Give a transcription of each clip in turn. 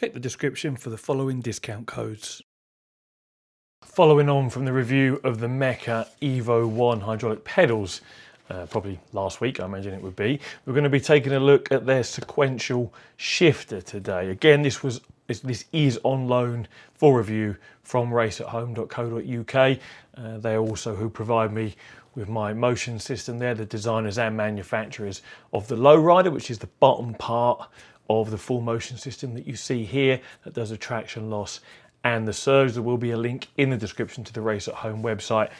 Check the description for the following discount codes. Following on from the review of the Meca EVO 1 hydraulic pedals, probably last week I imagine it would be, we're going to be taking a look at their sequential shifter today. Again, this is on loan for review from raceathome.co.uk. They are also who provide me with my motion system. They're the designers and manufacturers of the lowrider, which is the bottom part of the full motion system that you see here that does a traction loss and the surge. There will be a link in the description to the Race at Home website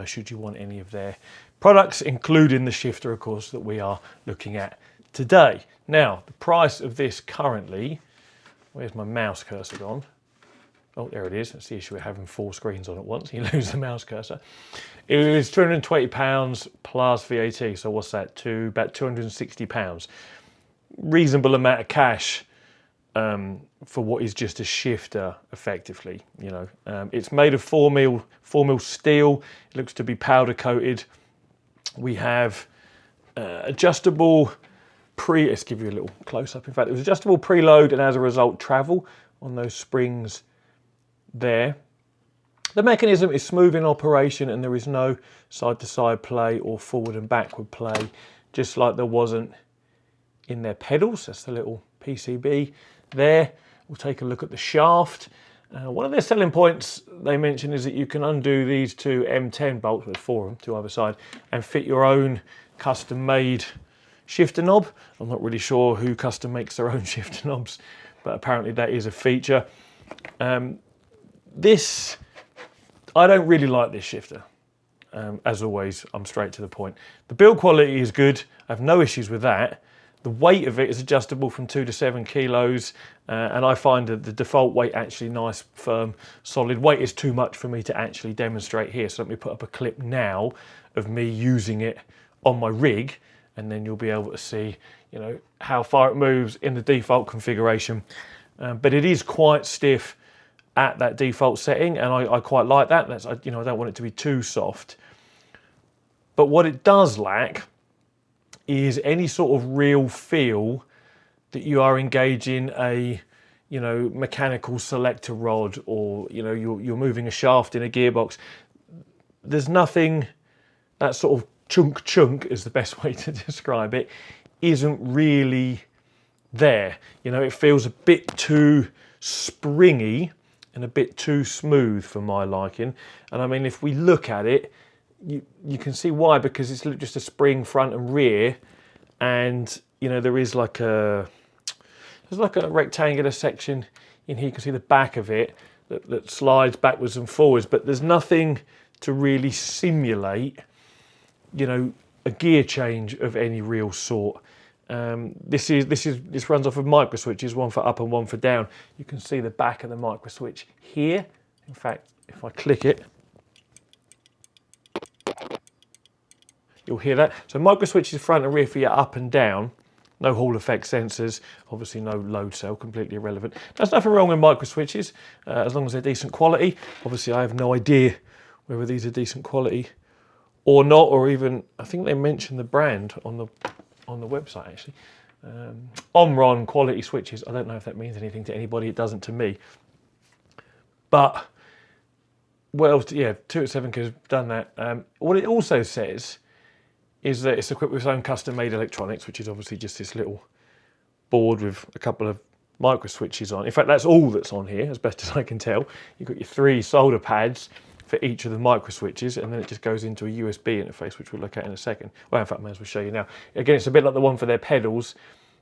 should you want any of their products, including the shifter, of course, that we are looking at today. Now, the price of this currently, where's my mouse cursor gone? Oh, there it is. That's the issue with having 4 screens on at once. You lose the mouse cursor. It was £220 plus VAT. So what's that? About £260. Reasonable amount of cash for what is just a shifter, effectively. You know, it's made of 4mm steel. It looks to be powder coated. We have adjustable let's give you a little close up. In fact, it was adjustable preload and as a result travel on those springs there. The mechanism is smooth in operation and there is no side to side play or forward and backward play, just like there wasn't in their pedals. That's the little PCB there. We'll take a look at the shaft. One of their selling points they mentioned is that you can undo these two M10 bolts, with 4 of them to either side, and fit your own custom made shifter knob. I'm not really sure who custom makes their own shifter knobs, but apparently that is a feature. I don't really like this shifter. As always, I'm straight to the point. The build quality is good. I have no issues with that. The weight of it is adjustable from 2 to 7 kilos, and I find that the default weight actually nice, firm, solid. Weight is too much for me to actually demonstrate here, so let me put up a clip now of me using it on my rig, and then you'll be able to see, you know, how far it moves in the default configuration. But it is quite stiff at that default setting, and I quite like that. I don't want it to be too soft. But what it does lack is any sort of real feel that you are engaging a, you know, mechanical selector rod, or, you know, you're moving a shaft in a gearbox. There's nothing. That sort of chunk is the best way to describe it, isn't really there. You know, it feels a bit too springy and a bit too smooth for my liking. And I mean, if we look at it, you can see why, because it's just a spring front and rear, and you know there's like a rectangular section in here. You can see the back of it that slides backwards and forwards, but there's nothing to really simulate, you know, a gear change of any real sort. This runs off of micro switches, one for up and one for down. You can see the back of the micro switch here. In fact, if I click it, you'll hear that. So micro switches front and rear for your up and down. No Hall effect sensors, obviously no load cell, completely irrelevant. There's nothing wrong with micro switches as long as they're decent quality. Obviously I have no idea whether these are decent quality or not, or even, I think they mentioned the brand on the website actually. Omron quality switches. I don't know if that means anything to anybody. It doesn't to me. But, well, yeah, 2 at 7 has done that. What it also says is that it's equipped with its own custom-made electronics, which is obviously just this little board with a couple of micro switches on. In fact, that's all that's on here, as best as I can tell. You've got your 3 solder pads for each of the micro switches, and then it just goes into a USB interface, which we'll look at in a second. Well, in fact, I may as well show you now. Again, it's a bit like the one for their pedals.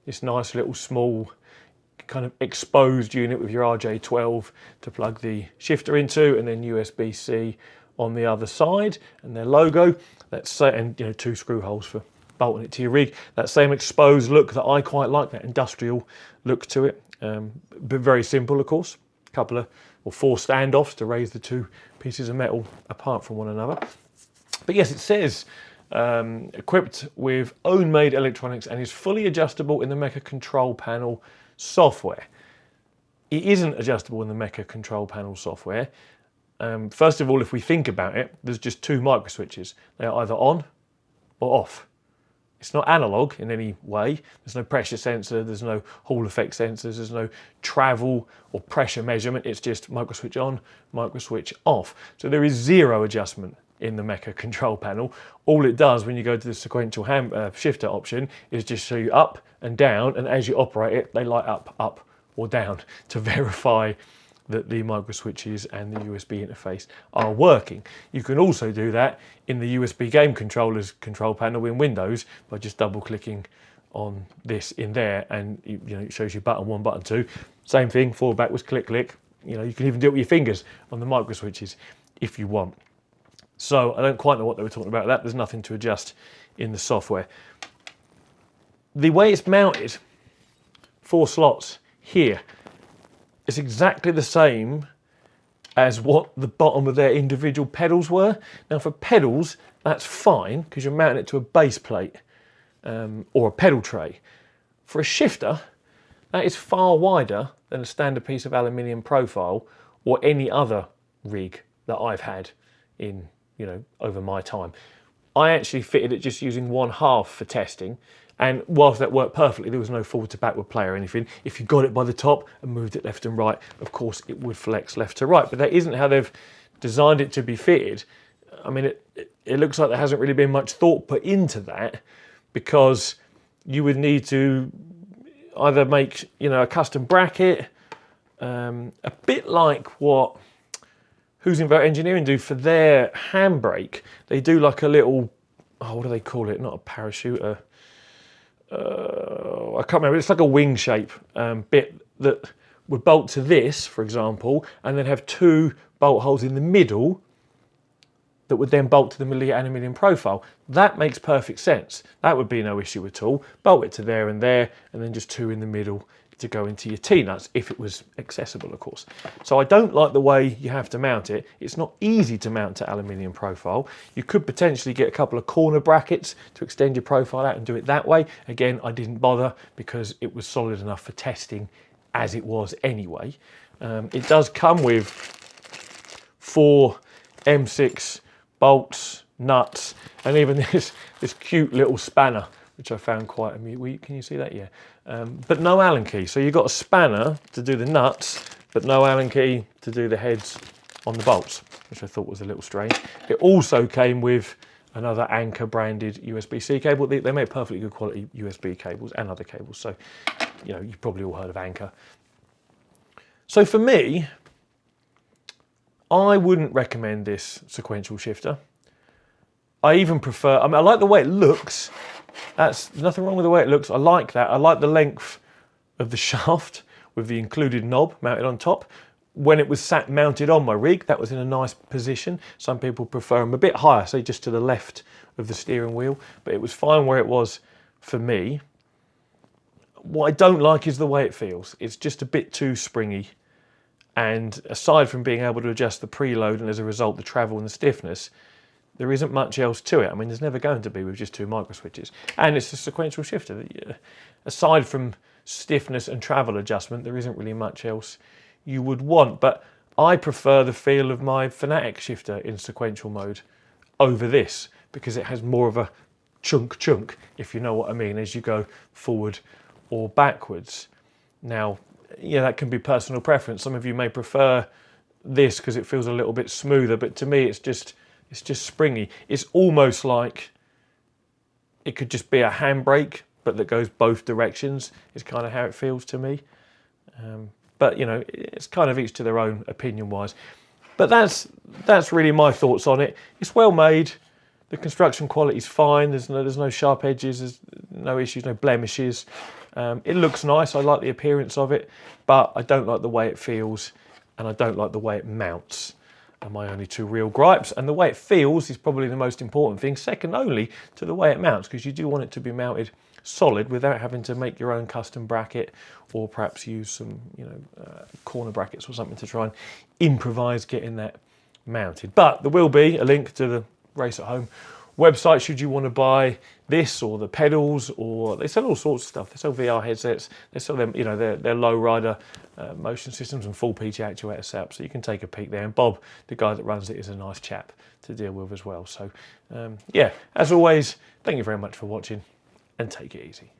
This nice little small kind of exposed unit with your RJ12 to plug the shifter into, and then USB-C on the other side, and their logo. And you know, 2 screw holes for bolting it to your rig. That same exposed look that I quite like, that industrial look to it. But very simple, of course. A couple of, or 4 standoffs to raise the 2 pieces of metal apart from one another. But yes, it says equipped with own-made electronics and is fully adjustable in the Meca control panel software. It isn't adjustable in the Meca control panel software. First of all, if we think about it, there's just 2 micro switches. They are either on or off. It's not analog in any way. There's no pressure sensor, there's no Hall effect sensors, there's no travel or pressure measurement. It's just micro switch on, micro switch off. So there is zero adjustment in the Meca control panel. All it does when you go to the sequential shifter option is just show you up and down, and as you operate it, they light up, up or down to verify that the micro switches and the USB interface are working. You can also do that in the USB game controller's control panel in Windows by just double clicking on this in there, and it shows you button 1, button 2. Same thing, forward, backwards, click, click. You can even do it with your fingers on the micro switches if you want. So I don't quite know what they were talking about that. There's nothing to adjust in the software. The way it's mounted, 4 slots here, it's exactly the same as what the bottom of their individual pedals were. Now for pedals, that's fine because you're mounting it to a base plate or a pedal tray. For a shifter, that is far wider than a standard piece of aluminium profile or any other rig that I've had in, over my time. I actually fitted it just using 1/2 for testing. And whilst that worked perfectly, there was no forward to backward play or anything. If you got it by the top and moved it left and right, of course it would flex left to right. But that isn't how they've designed it to be fitted. I mean, it looks like there hasn't really been much thought put into that, because you would need to either make, a custom bracket, a bit like what Who's Invoke Engineering do for their handbrake. They do like a little, what do they call it? Not a parachute, I can't remember, it's like a wing shape bit that would bolt to this, for example, and then have 2 bolt holes in the middle that would then bolt to the middle of your aluminium profile. That makes perfect sense. That would be no issue at all. Bolt it to there, and then just 2 in the middle to go into your T-nuts, if it was accessible, of course. So I don't like the way you have to mount it. It's not easy to mount to aluminium profile. You could potentially get a couple of corner brackets to extend your profile out and do it that way. Again, I didn't bother because it was solid enough for testing as it was anyway. It does come with 4 M6 bolts, nuts, and even this cute little spanner, which I found quite amusing. Can you see that? Yeah. But no Allen key. So you've got a spanner to do the nuts, but no Allen key to do the heads on the bolts, which I thought was a little strange. It also came with another Anker branded USB-C cable. They make perfectly good quality USB cables and other cables. So, you've probably all heard of Anker. So for me, I wouldn't recommend this sequential shifter. I even prefer, I like the way it looks. That's nothing wrong with the way it looks. I like that. I like the length of the shaft with the included knob mounted on top. When it was mounted on my rig, that was in a nice position. Some people prefer them a bit higher, say just to the left of the steering wheel, but it was fine where it was for me. What I don't like is the way it feels. It's just a bit too springy. And aside from being able to adjust the preload and as a result the travel and the stiffness, there isn't much else to it. I mean, there's never going to be with just 2 micro switches. And it's a sequential shifter. Aside from stiffness and travel adjustment, there isn't really much else you would want. But I prefer the feel of my Fanatic shifter in sequential mode over this, because it has more of a chunk, if you know what I mean, as you go forward or backwards. Now, that can be personal preference. Some of you may prefer this because it feels a little bit smoother, but to me it's just springy. It's almost like it could just be a handbrake, but that goes both directions, is kind of how it feels to me. But it's kind of each to their own opinion-wise. But that's really my thoughts on it. It's well made. The construction quality is fine. There's no sharp edges. There's no issues, no blemishes. It looks nice. I like the appearance of it, but I don't like the way it feels, and I don't like the way it mounts. Are my only 2 real gripes. And the way it feels is probably the most important thing, second only to the way it mounts, because you do want it to be mounted solid without having to make your own custom bracket, or perhaps use some corner brackets or something to try and improvise getting that mounted. But there will be a link to the Race at Home website should you want to buy this or the pedals, or they sell all sorts of stuff. They sell VR headsets, they sell them, their low rider motion systems and full PT actuator setup, so you can take a peek there. And Bob, the guy that runs it, is a nice chap to deal with as well. So yeah, as always, thank you very much for watching. and take it easy.